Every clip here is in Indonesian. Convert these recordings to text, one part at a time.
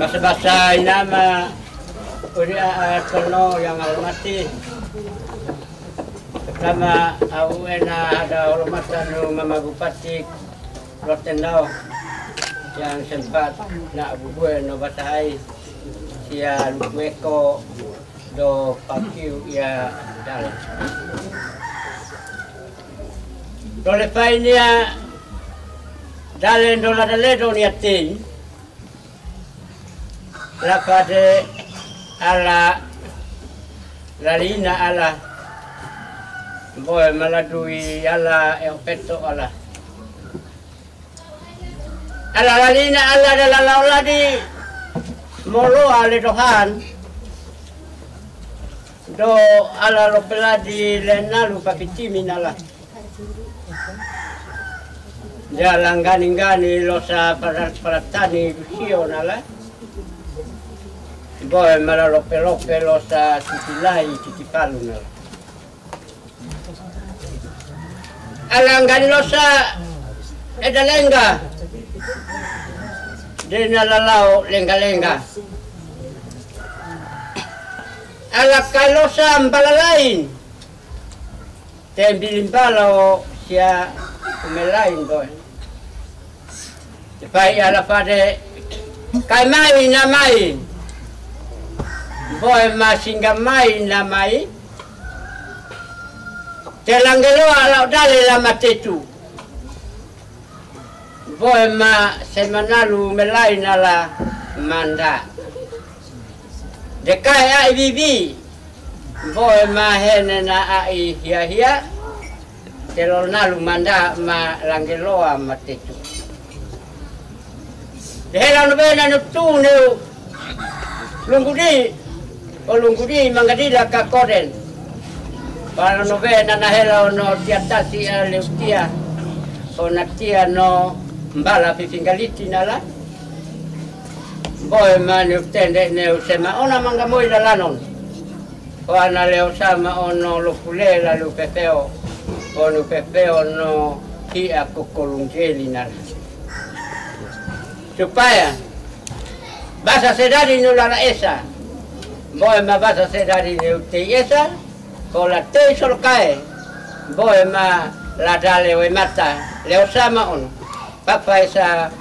Masa-masa inama uria kono yang almati pertama awena ada hormatan Mama Bupati Rotendao yang sempat nak bubuh no batahai sia luweko do pakiu ya dalam dole painia dalen dola daledo niatin lapade ala lalina ala boy maladui ala peto ala lalina ala dalaula di molo ale dohan do ala lopela di lenalu pakitimin ala jalan gani losa paratani sio nala boy malalope losa titilai titipalu nala alangani losa edalenga dena lalau lenga-lenga ala kalosa mbalalain tembilin balo sia umelain boy pai ala pade kai mai na mai boy masingga mai na mai telangelo ala dale la matetu boy ma semanalu melain ala manda dekai ai bibi boy ma hene na ai hia telornalu manda ma langeloa matetu dehela no bena no tune lungudi mangadila ka koden para no bena na hela no tiatasi leutia ona tia no mbala pifingaliti nala boy manu tende ne usema ona manga moi la lanon ona leo sama ono lokulela lupepeo ono pepeo no kia kokolungeli nala supaya basa sedari nula esa boy ma basa sedari te esa kola te solkae boy ma la dale we mata leo sama ono papa esa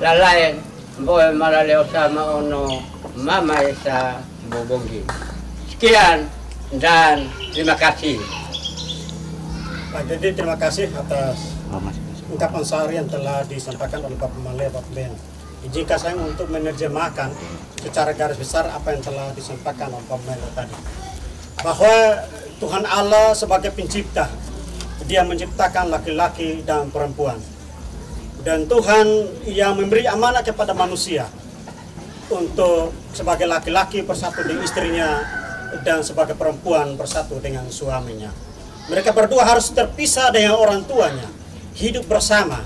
la lain boy ma la leo sama ono mama esa bobongi. Sekian dan terima kasih. Pak Dedi, terima kasih atas ungkapan sehari yang telah disampaikan oleh Bapak Malaya, Bapak Ben. Izinkan saya untuk menerjemahkan secara garis besar apa yang telah disampaikan oleh Bapak Malaya tadi. Bahwa Tuhan Allah sebagai pencipta Dia menciptakan laki-laki dan perempuan. Dan Tuhan yang memberi amanah kepada manusia untuk sebagai laki-laki bersatu dengan istrinya dan sebagai perempuan bersatu dengan suaminya. Mereka berdua harus terpisah dengan orang tuanya, hidup bersama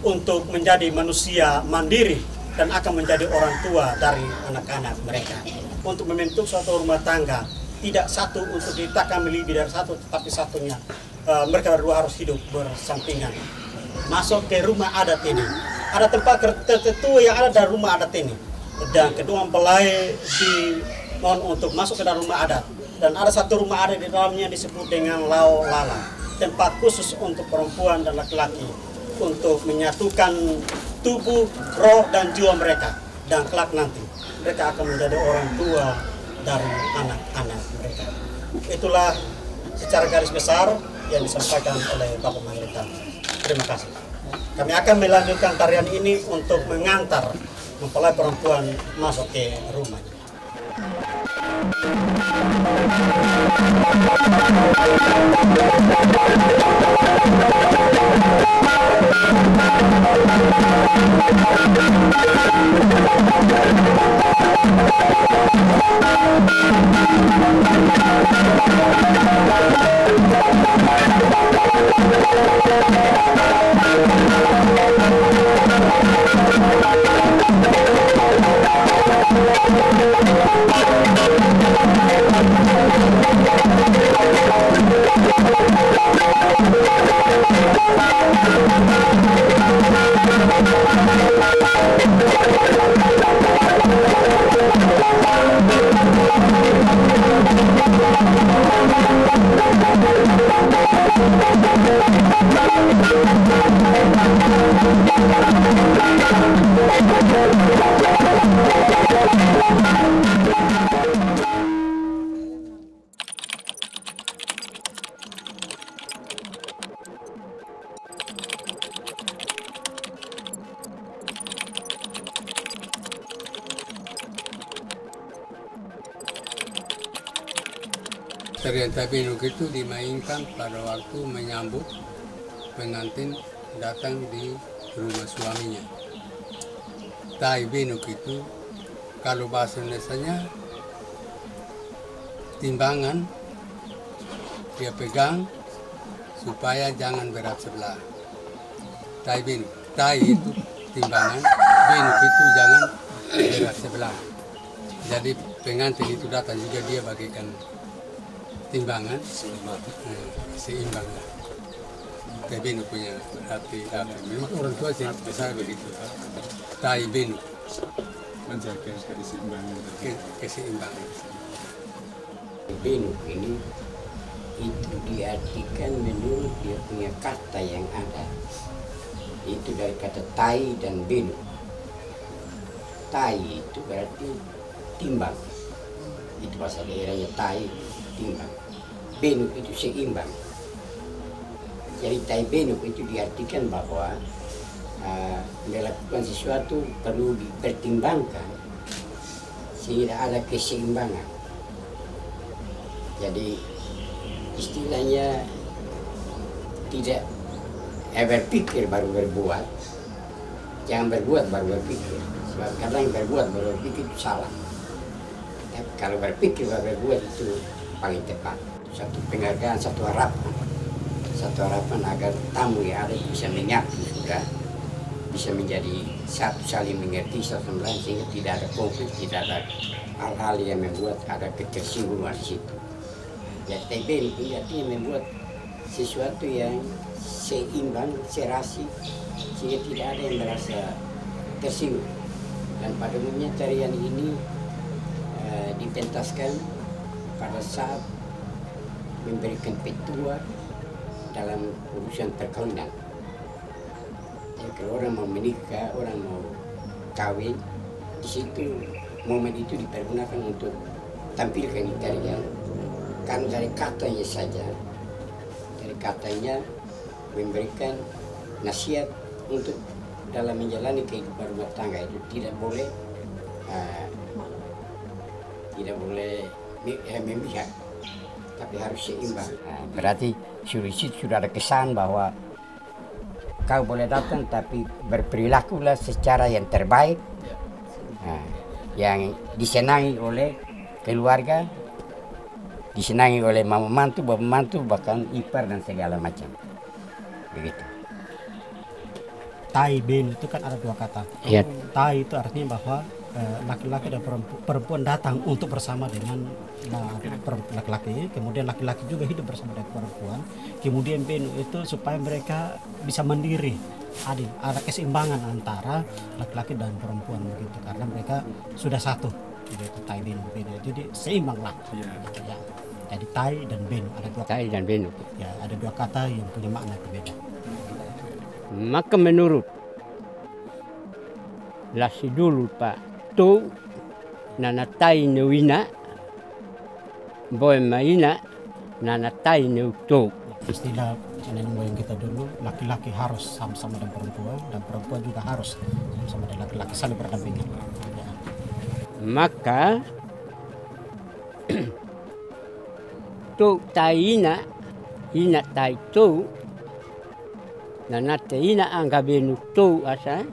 untuk menjadi manusia mandiri dan akan menjadi orang tua dari anak-anak mereka. Untuk membentuk suatu rumah tangga, tidak satu untuk ditakkan lebih dari satu, tetapi satunya mereka berdua harus hidup bersampingan. Masuk ke rumah adat ini, ada tempat tertentu yang ada dari rumah adat ini, dan kedua mempelai dimohon untuk masuk ke dalam rumah adat. Dan ada satu rumah adat di dalamnya disebut dengan Lau Lala, tempat khusus untuk perempuan dan laki-laki untuk menyatukan tubuh, roh, dan jiwa mereka. Dan kelak nanti mereka akan menjadi orang tua dari anak-anak mereka. Itulah secara garis besar yang disampaikan oleh Bapak Manggilkan. Terima kasih. Kami akan melanjutkan tarian ini untuk mengantar mempelai perempuan masuk ke rumahnya. Tarian Taibinuk itu dimainkan pada waktu menyambut pengantin datang di rumah suaminya. Taibinuk itu kalau bahasa Indonesianya timbangan dia pegang supaya jangan berat sebelah. Taibinuk, tai itu timbangan, binuk itu jangan berat sebelah. Jadi pengantin itu datang juga dia bagikan timbangan seimbang. Taibinuk punya arti apa? Memang orang tua sih besar begitu. Taibinuk menjaga keseimbangan. Keseimbangan. Taibinuk ini itu diartikan menurut dia punya kata yang ada. Itu dari kata tai dan binuk. Tai itu berarti timbang. Itu bahasa daerahnya tai, timbang. Binuk itu seimbang. Jadi taibinuk itu diartikan bahwa melakukan sesuatu perlu dipertimbangkan sehingga ada keseimbangan. Jadi istilahnya tidak berpikir baru berbuat, jangan berbuat baru berpikir. Sebab kadang berbuat baru berpikir itu salah. Tapi kalau berpikir baru berbuat itu paling tepat. Satu penghargaan, satu harapan agar tamu yang ada bisa menyatu sudah, bisa menjadi satu, saling mengerti satu sama lain sehingga tidak ada konflik, tidak ada hal-hal yang membuat ada ketersinggungan di situ. Ya, taibinuk itu artinya membuat sesuatu yang seimbang, serasi, sehingga tidak ada yang merasa tersinggung. Dan pada umumnya tarian ini dipentaskan pada saat memberikan petua dalam urusan perkawinan. Jadi kalau orang mau menikah, orang mau kawin, di situ momen itu dipergunakan untuk tampilkan di tarian. Kan dari katanya saja, dari katanya memberikan nasihat untuk dalam menjalani kehidupan rumah tangga itu tidak boleh memihak, tapi harus seimbang. Nah, berarti sudah ada kesan bahwa kau boleh datang tapi berperilakulah secara yang terbaik, nah, yang disenangi oleh keluarga, disenangi oleh mama mantu, bapak mantu, bahkan ipar dan segala macam. Begitu. Tai ben itu kan ada dua kata. Ya. Tai itu artinya bahwa laki-laki dan perempuan datang untuk bersama dengan laki-laki, kemudian laki-laki juga hidup bersama dengan perempuan. Kemudian ben itu supaya mereka bisa mandiri, ada keseimbangan antara laki-laki dan perempuan begitu, karena mereka sudah satu. Gitu, tai ben, jadi seimbang lah. Ya. Jadi tai dan ben ada dua. Tai dan ben. Ya, ada dua kata yang punya makna berbeda. Maka menurut lasi dulu Pak tu nanatai neuina boy maina nanatai neutu. Istilah nenek moyang kita dulu, laki-laki harus sama-sama dengan perempuan dan perempuan juga harus sama-sama dengan laki-laki, saling berdampingan. Ya. Maka tu taina ina tai tu nanate ina anggabenu tu asa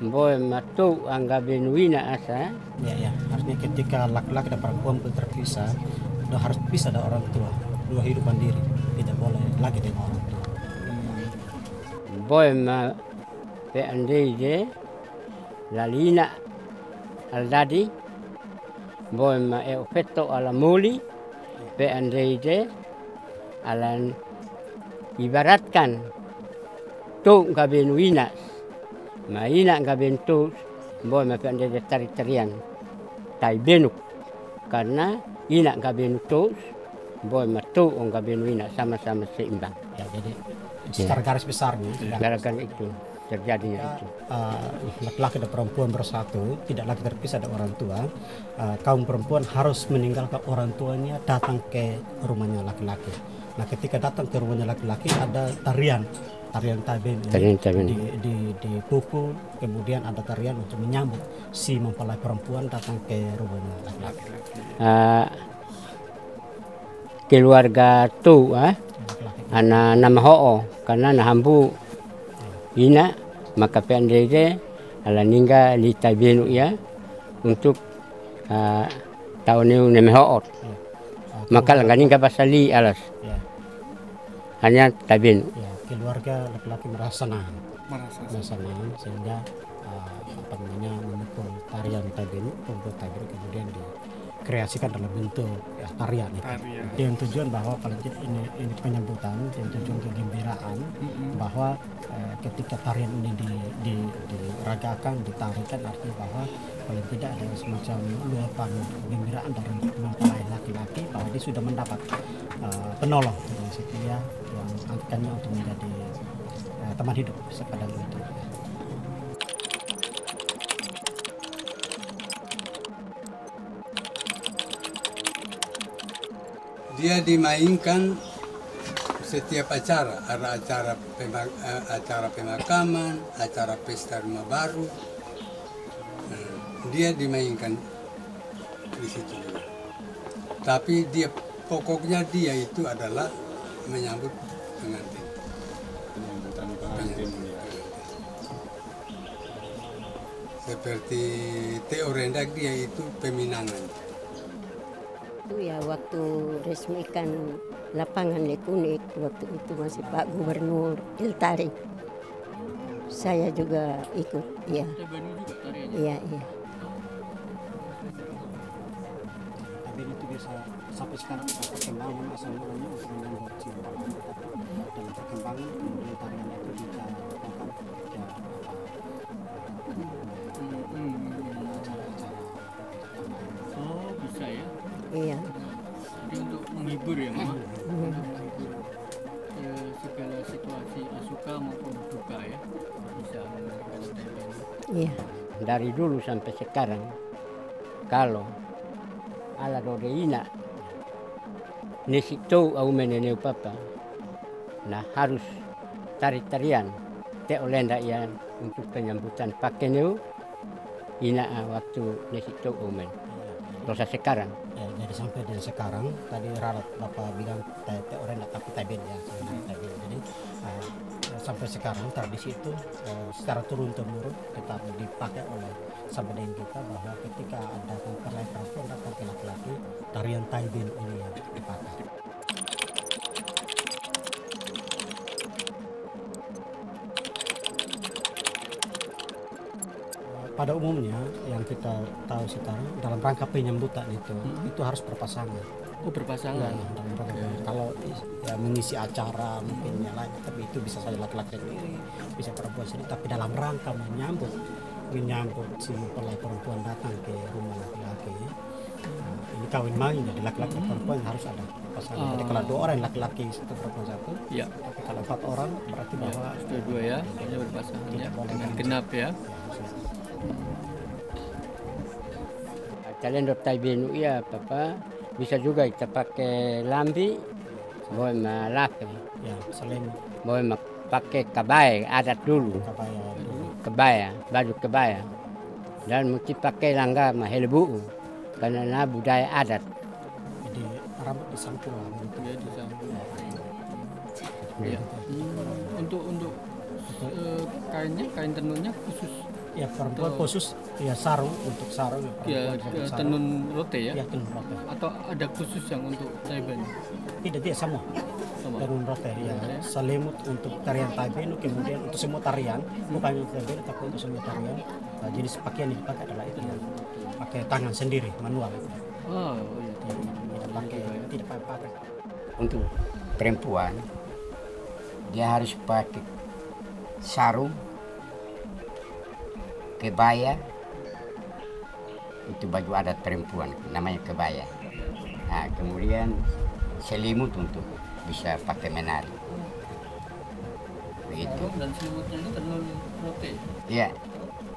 boy matu anggabenu ina asa. Ya, artinya ketika laki-laki dan perempuan pun terpisah, udah harus pisah dari orang tua, dua hidup mandiri, tidak boleh lagi dengan orang tua. Boy ma pe andei je lalina aldadi boy ma e ofetto ala muli pe andei je alan ibaratkan tu gabenu ina ma ina gaben tu boy ma pe andei je tari-tarian tai benuk karena ina gabenu tu boy ma tu on gabenu ina sama-sama seimbang. Ya, jadi secara garis besarnya Gara-gara itu terjadinya itu. Laki-laki dan perempuan bersatu, tidak lagi terpisah dari orang tua. Kaum perempuan harus meninggalkan orang tuanya, datang ke rumahnya laki-laki. Nah, ketika datang ke rumahnya laki-laki ada tarian taben dipukul, kemudian ada tarian untuk menyambut si mempelai perempuan datang ke rumahnya laki-laki. Keluarga tu ana nama ho'o karena nahambu ina maka pendede ala ningga li tabenu ya untuk tahun ini neme ho'o maka langganinga basali alas hanya tabenu. Keluarga laki-laki merasa senang sehingga memukul tarian tabenu, membuat tabenu kemudian dikreasikan dalam bentuk tarian itu. Dengan tujuan bahwa paling tidak ini penyambutan dan tujuan kegembiraan bahwa ketika tarian ini diragakan, ditarikan, artinya bahwa paling tidak ada semacam luapan kegembiraan dari mempelai laki-laki bahwa dia sudah mendapat penolong yang setia yang akannya untuk menjadi teman hidup sepadan itu. Dia dimainkan setiap acara, ada acara pemakaman, acara pesta rumah baru, dia dimainkan di situ. Tapi dia pokoknya dia itu adalah menyambut pengantin. Seperti Teo Rendak dia itu peminangan. Ya waktu resmikan lapangan Lekunik, waktu itu masih Pak Gubernur Iltari. Saya juga ikut, ya. Iya. Tapi itu bisa sampai sekarang perkembangan asal mulanya untuk menyambut cinta dan perkembangan kemudian tarian itu bisa acara-acara. Oh bisa ya? Iya. Jadi untuk menghibur ya Mama? Segala situasi suka maupun duka ya bisa memberikan tarian. Iya. Dari dulu sampai sekarang kalau ala dodeina nesitu au meneneu papa nah harus tari-tarian te olenda yang untuk penyambutan pakeneu ina waktu nesitu au men dosa sekarang Jadi sampai dari sekarang tadi Ralat Bapak bilang orang nak tapi taben ya. Jadi sampai sekarang tradisi itu secara turun temurun tetap dipakai oleh Sabadain kita, bahwa ketika ada mempelai perempuan datang ke laki-laki, tarian taben ini yang dipakai. Pada umumnya yang kita tahu sekarang dalam rangka penyambutan itu harus berpasangan. Oh, berpasangan. Ya, dalam rangka kalau ya, mengisi acara mungkin yang lain, tapi itu bisa saja laki-laki sendiri, bisa perempuan sendiri. Tapi dalam rangka menyambut si mempelai perempuan datang ke rumah laki-laki, ini kawin main, jadi laki-laki dan perempuan harus ada pasangan. Jadi kalau 2 orang laki-laki satu perempuan satu, Ya. tapi kalau 4 orang berarti bahwa Dua-dua ya, hanya berpasangan ya, dengan genap ya. Kalender taibenu ya papa, bisa juga kita pakai lambi, boleh laki, ya selain boleh pakai kabaya adat dulu, kabaya dulu. kebaya, baju kebaya, dan mesti pakai langga mahelebu, karena budaya adat. Jadi rambut disangkul lah gitu. Ya, disambung. Ya. Untuk kainnya, kain tenunnya khusus. Ya perempuan khusus ya sarung, untuk sarung Ya, perempuan sarung. tenun rote ya. Ya tenun rote. Atau ada khusus yang untuk taiben? Tidak semua. Sama. Tenun rote ya. Selimut untuk tarian taibenu, kemudian untuk semua tarian, bukan untuk taibenu tapi untuk semua tarian. Jenis pakaian yang dipakai adalah itu ya. Pakai tangan sendiri, manual. Oh, iya. Tidak pakai pabrik. Untuk perempuan dia harus pakai sarung, kebaya, itu baju adat perempuan namanya kebaya. Nah, kemudian selimut untuk bisa pakai menari. Begitu. Dan selimutnya ini tenun rote. Iya,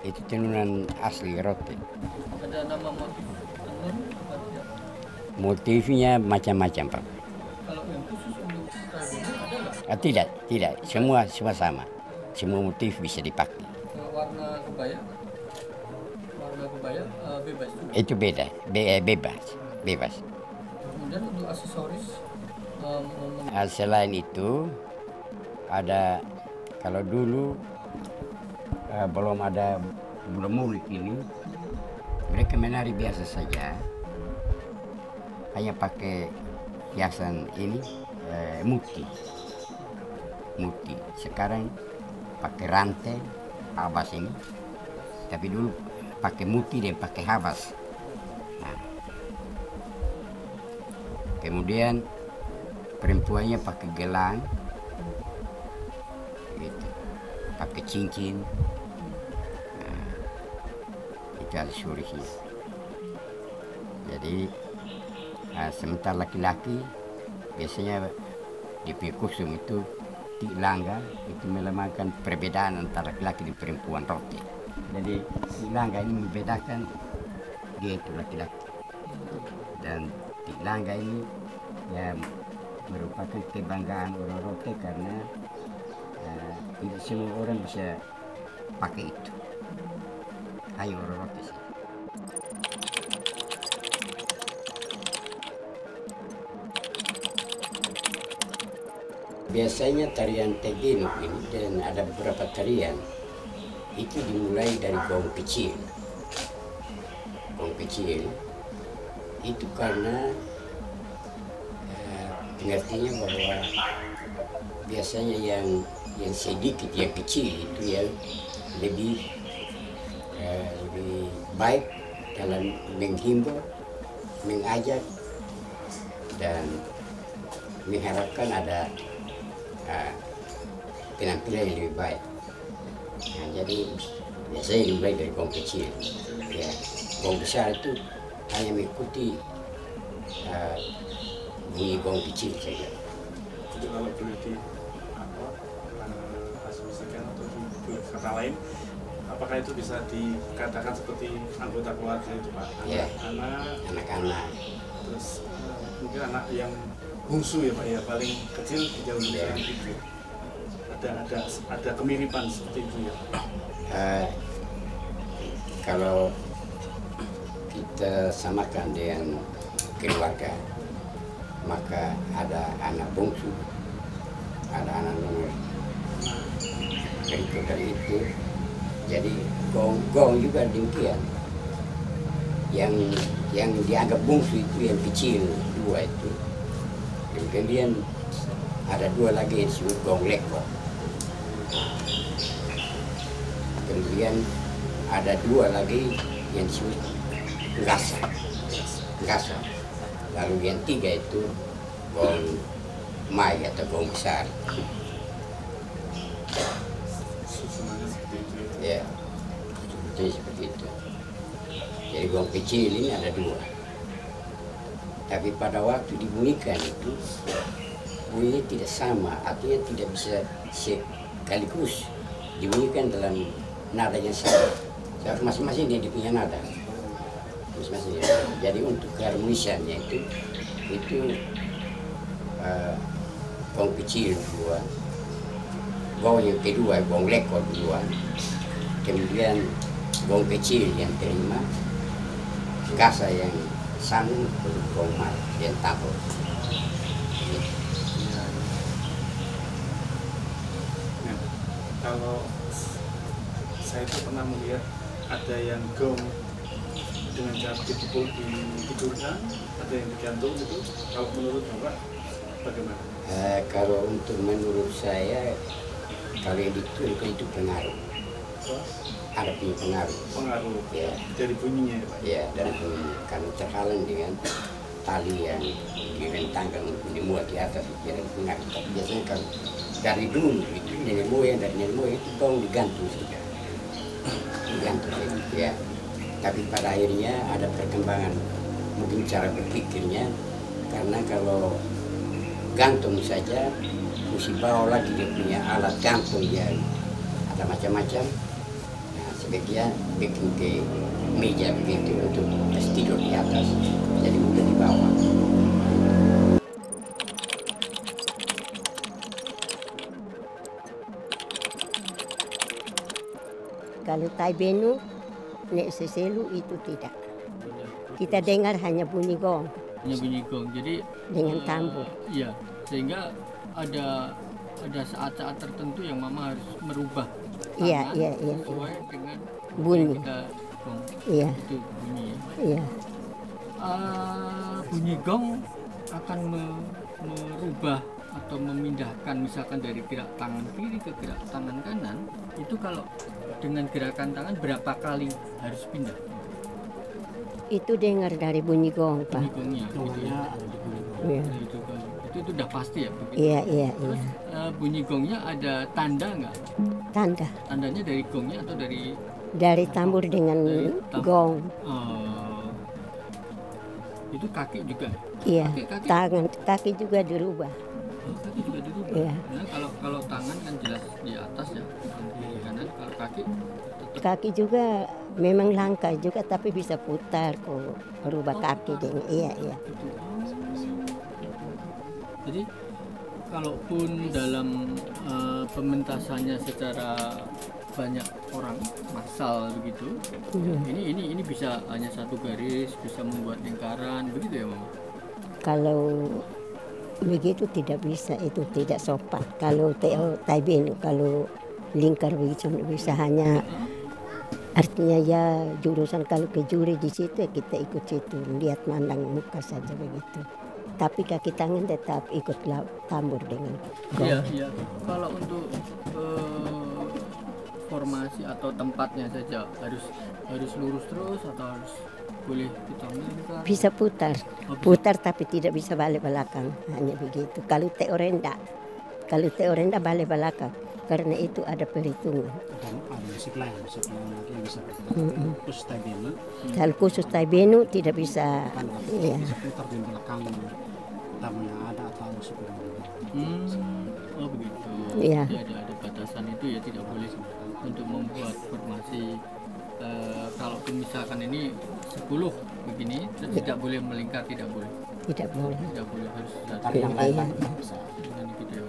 itu tenunan asli rote. Ada nama motif tenun apa tidak? Motifnya macam-macam, Pak. Kalau yang khusus untuk taiben ada nggak? Tidak, semua sama. Semua motif bisa dipakai. Warna kebaya bebas juga. Itu beda, bebas. Kemudian untuk aksesoris Selain itu ada, kalau dulu belum ada bulu mulut ini, mereka menari biasa saja, hanya pakai hiasan ini muti. Sekarang pakai rantai habas ini, tapi dulu pakai muti dan pakai habas. Nah, kemudian perempuannya pakai gelang, gitu, pakai cincin. Nah, itu aksesorisnya. Jadi sementara laki-laki biasanya di kostum itu tilangga, itu melemahkan perbedaan antara laki-laki dan perempuan rote. Jadi tilangga ini membedakan dia itu laki-laki, dan tilangga ini ya merupakan kebanggaan orang rote karena tidak semua orang bisa pakai itu, hanya orang rote saja. Biasanya tarian Taibenu ini, dan ada beberapa tarian itu dimulai dari gong kecil. Gong kecil itu karena pengertiannya bahwa biasanya yang sedikit, yang kecil itu yang lebih baik dalam menghimbau, mengajak, dan mengharapkan ada penampilan yang lebih baik. Nah, jadi biasanya dimulai dari gong kecil. Ya, gong besar itu hanya mengikuti bunyi gong kecil saja. Jadi kalau boleh asumsikan atau kata lain, apakah itu bisa dikatakan seperti anggota keluarga itu, Pak? Ya, Anak-anak. Terus mungkin anak yang bungsu ya, Pak, ya, paling kecil jauh lebih gitu. Ada kemiripan seperti itu ya, Pak? Kalau kita samakan dengan keluarga. Maka ada anak bungsu, ada anak nomor dari itu. Jadi gong juga demikian. Yang dianggap bungsu itu yang kecil, 2 itu. Kemudian ada 2 lagi yang disebut gong lekor. Kemudian ada 2 lagi yang disebut gasa. Lalu yang 3 itu gong mai atau gong besar. Susunannya seperti itu Ya, ya. seperti itu. Jadi gong kecil ini ada 2. Tapi pada waktu dibunyikan itu bunyinya tidak sama, artinya tidak bisa sekaligus dibunyikan dalam nada yang sama. Masing-masing dia punya nada. Masing-masing. Jadi untuk keharmonisannya itu gong kecil 2, gong yang kedua gong lekor 2, kemudian gong kecil yang kelima, gasa yang sanggup gong mai yang tabur. Nah, kalau saya itu pernah melihat ada yang gong dengan cara dipukul ditidurkan, ada yang digantung gitu. Kalau menurut Bapak bagaimana? Kalau untuk menurut saya, kalau yang ditidurkan itu pengaruh. Ada punya pengaruh. Ya. Dari bunyinya ya Pak? Ya, dari bunyi. Karena terhalang dengan tali yang direntangkan untuk dimuat di atas, jadi pengaruh. Tapi biasanya kalau dari dulu itu nenek moyang itu gong digantung sudah. Digantung ya. Tapi pada akhirnya ada perkembangan mungkin cara berpikirnya, karena kalau gantung saja mesti bawa lagi dia punya alat gantung yang ada macam-macam. Nah, sebaiknya bikin ke meja begitu untuk tidur di atas, jadi mudah dibawa. Kalau taibenu, nek seselu itu tidak. Kita dengar hanya bunyi gong. Hanya bunyi gong. Jadi dengan tambur. Iya, sehingga ada saat-saat tertentu yang Mama harus merubah Iya. sesuai dengan bunyi. Kita gong. Iya. Itu bunyi. Iya. Bunyi gong akan merubah atau memindahkan misalkan dari gerak tangan kiri ke gerak tangan kanan, itu kalau dengan gerakan tangan berapa kali harus pindah? Itu dengar dari bunyi gong, Pak. Bunyi gongnya gitu ya. Iya. Itu udah pasti ya begitu. Iya. Terus bunyi gongnya ada tanda nggak? Tanda. Tandanya dari gongnya atau dari tambur dengan gong. Itu kaki juga. Iya. Kaki. Kaki juga dirubah. Kaki juga dirubah. Iya. Nah, kalau tangan kan jelas di atas ya, kiri kanan. Kalau kaki kaki juga memang langka juga, tapi bisa putar kok, berubah kaki dengan iya. Jadi kalaupun dalam pementasannya secara banyak orang massal begitu, ini bisa hanya satu garis, bisa membuat lingkaran begitu ya Mama? Kalau begitu tidak bisa, itu tidak sopan. Kalau taibenu, kalau lingkar begitu bisa, hanya artinya ya jurusan kalau ke juri di situ ya kita ikut situ, lihat mandang muka saja begitu. Tapi kaki tangan tetap ikut tambur dengan gong. Iya. Kalau untuk formasi atau tempatnya saja harus lurus terus atau harus boleh kita melingkar? Bisa putar tapi tidak bisa balik belakang, hanya begitu. Kalau teorenda balik belakang, karena itu ada perhitungan. Ada musik lain yang bisa khusus taibenu. Kalau khusus taibenu tidak bisa. Iya. Bisa putar di belakang tamu yang ada atau seperti Oh begitu. Iya. Jadi ada batasan itu ya, tidak boleh untuk membuat formasi. Kalaupun misalkan ini 10 begini, tidak boleh melingkar, tidak boleh. Tidak boleh. Tidak boleh, harus tapi yang lain bisa. Dengan gitu ya.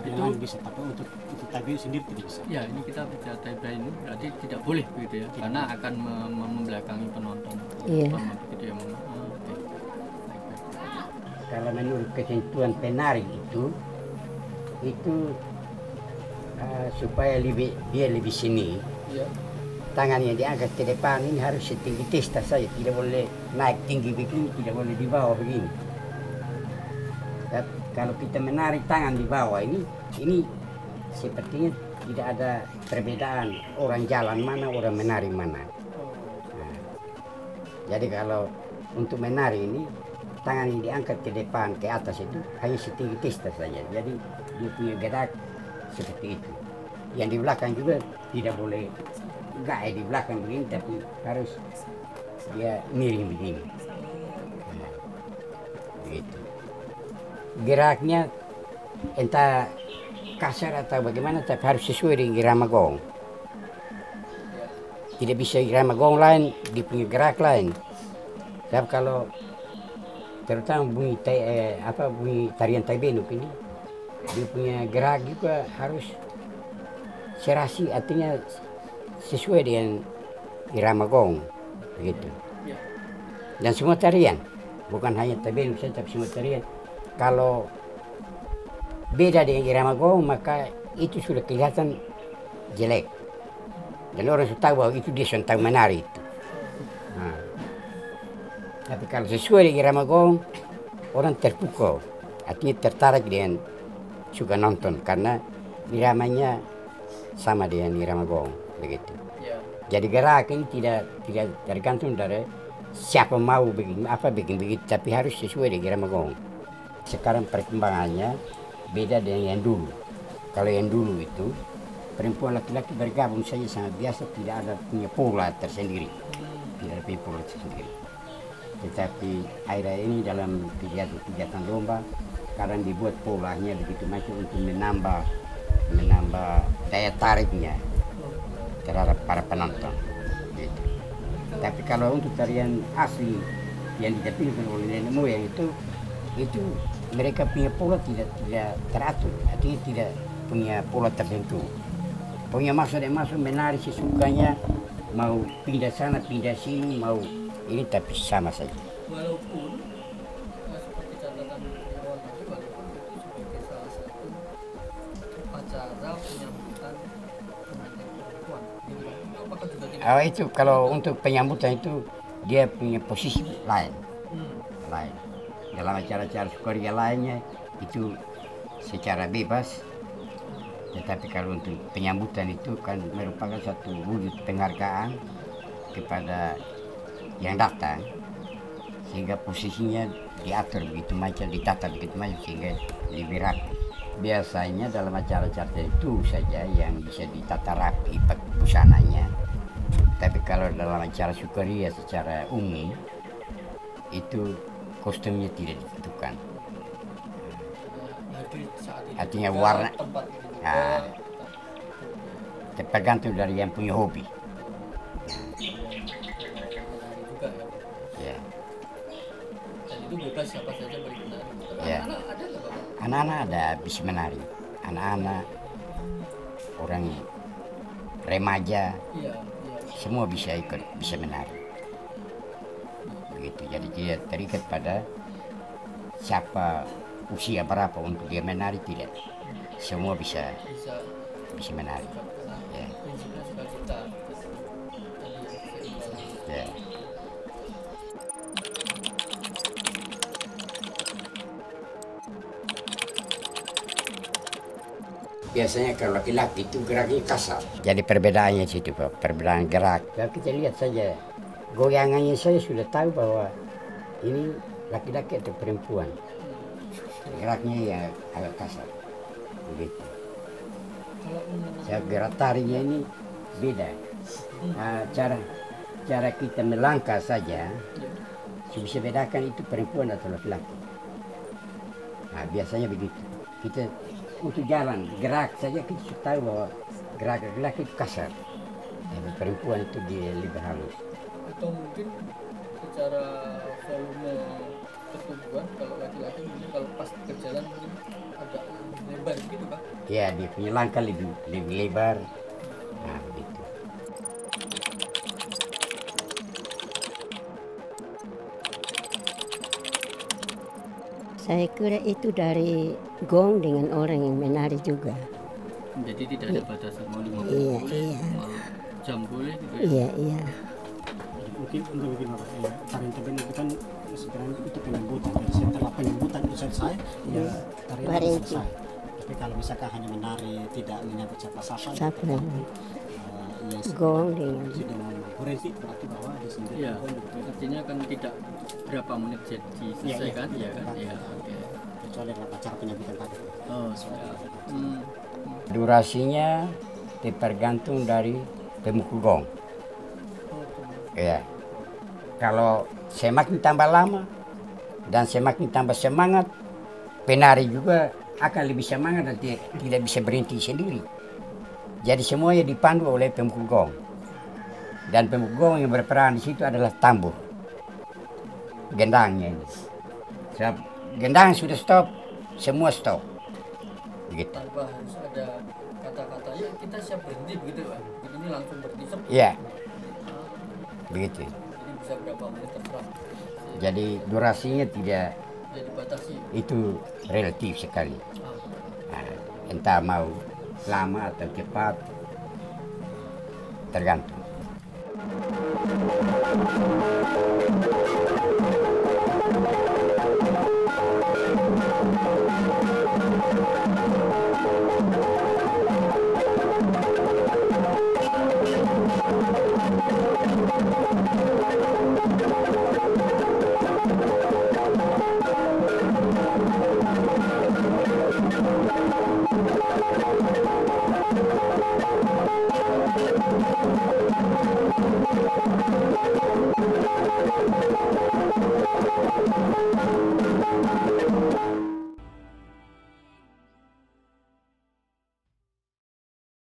Yang lain bisa, tapi untuk taibenu sendiri tidak bisa. Ya, ini kita bicara taibenu berarti tidak boleh begitu ya, karena akan membelakangi penonton. Iya. Begitu ya Mama. Oke. kalau menurut ketentuan penari itu supaya dia lebih seni, tangan yang diangkat ke depan ini harus setinggi testa saja, tidak boleh naik tinggi begini, tidak boleh di bawah begini. Dan kalau kita menarik tangan di bawah ini sepertinya tidak ada perbedaan orang jalan mana, orang menari mana. Nah, jadi kalau untuk menari ini tangan yang diangkat ke depan ke atas itu hanya setinggi testa saja. Jadi dia punya gerak seperti itu. Yang di belakang juga tidak boleh gak di belakang begini, tapi harus dia miring begini. Nah, begitu. Geraknya entah kasar atau bagaimana, tapi harus sesuai dengan irama gong. Tidak bisa irama gong lain, dia punya gerak lain. Tapi kalau terutama bunyi tarian Taibenuk ini, dia punya gerak juga harus serasi, artinya sesuai dengan irama gong, begitu. Dan semua tarian, bukan hanya Taibenuk saja, tapi semua tarian. Kalau beda dengan irama gong, maka itu sudah kelihatan jelek. Dan orang sudah tahu bahwa itu dia sudah tahu menari itu. Nah. Tapi kalau sesuai dengan irama gong, orang terpukau, artinya tertarik dengan suka nonton karena iramanya sama dengan irama gong, begitu. Jadi gerak ini tidak tergantung dari siapa mau bikin begitu, tapi harus sesuai dengan irama gong. Sekarang perkembangannya beda dengan yang dulu. Kalau yang dulu itu perempuan laki-laki bergabung saja sangat biasa, tidak ada punya pola tersendiri, tidak ada punya pola tersendiri. Tetapi akhirnya ini dalam kegiatan lomba kadang dibuat polanya begitu macam untuk menambah daya tariknya terhadap para penonton. Gitu. Tapi kalau untuk tarian asli yang ditampilkan oleh nenek moyang itu mereka punya pola tidak teratur, artinya tidak punya pola tertentu. Punya masuk menari sesukanya, mau pindah sana pindah sini, mau ini, tapi sama saja. Walaupun seperti catatan Irwan tadi, walaupun itu sebagai salah satu upacara penyambutan pengantin perempuan, apakah juga tidak? Itu kalau untuk penyambutan itu dia punya posisi lain. Dalam acara-acara sukaria lainnya itu secara bebas, tetapi kalau untuk penyambutan itu kan merupakan satu wujud penghargaan kepada yang datang, sehingga posisinya diatur begitu macam, ditata begitu macam sehingga lebih rapi. Biasanya dalam acara-acara itu saja yang bisa ditata rapi busananya, tapi kalau dalam acara sukaria secara umum itu kostumnya tidak ditentukan. Artinya warna tergantung dari yang punya hobi. Ya. Dan itu bebas siapa saja boleh menari. Ya. Anak-anak ada nggak Bapak? Anak-anak ada bisa menari. Anak-anak, orang remaja, semua bisa ikut, bisa menari. Begitu. Jadi dia terikat pada siapa usia berapa untuk dia menari, tidak. Semua bisa menari. Ya. Prinsipnya suka kita. Ya. Biasanya kalau laki-laki itu geraknya kasar. Jadi perbedaannya situ, Pak. Perbedaan gerak. Kalau kita lihat saja, goyangannya saya sudah tahu bahwa ini laki-laki atau perempuan. Geraknya ya agak kasar. Begitu. Gerak tarinya ini beda. Nah, cara kita melangkah saja bisa bedakan itu perempuan atau laki-laki. Nah, biasanya begitu. Kita untuk jalan, gerak saja kita sudah tahu bahwa gerak laki-laki itu kasar. Tapi perempuan itu dia lebih halus. Atau mungkin secara volume pertumbuhan, kalau laki-laki mungkin kalau pas berjalan mungkin agak lebar gitu Pak? Ya, dia punya langkah lebih lebar. Nah, begitu. Saya kira itu dari gong dengan orang yang menari juga. Jadi tidak ada batasan mau 50 Iya, boleh, iya. mau jam boleh gitu ya. Iya, iya. Mungkin untuk begini Pak, ya, tarian tebing itu kan sebenarnya itu penyambutan. Jadi setelah penyambutan itu selesai, ya tarian itu Berhenti. selesai. Tapi kalau misalkan hanya menari tidak menyambut siapa-siapa, Siapa? ya Gong dengan sudah mau berhenti berarti bahwa di sini Iya, gong begitu. artinya kan tidak berapa menit jadi selesai Iya, kan? iya, Iya kan? iya. Iya, oke. Kecuali dalam acara penyambutan tadi. Oh, sudah. Durasinya tergantung dari pemukul gong. Ya. Kalau semakin tambah lama dan semakin tambah semangat, penari juga akan lebih semangat dan tidak bisa berhenti sendiri. Jadi semuanya dipandu oleh pemukul gong. Dan pemukul gong yang berperan di situ adalah tambur. Gendangnya ini. Sebab gendang sudah stop, semua stop. Begitu. Tanpa harus ada kata-katanya, kita siap berhenti begitu Pak. Ini langsung berhenti. Iya. Begitu. Jadi bisa berapa menit terserah. Jadi durasinya tidak Jadi dibatasi. itu relatif sekali. Nah, entah mau lama atau cepat tergantung.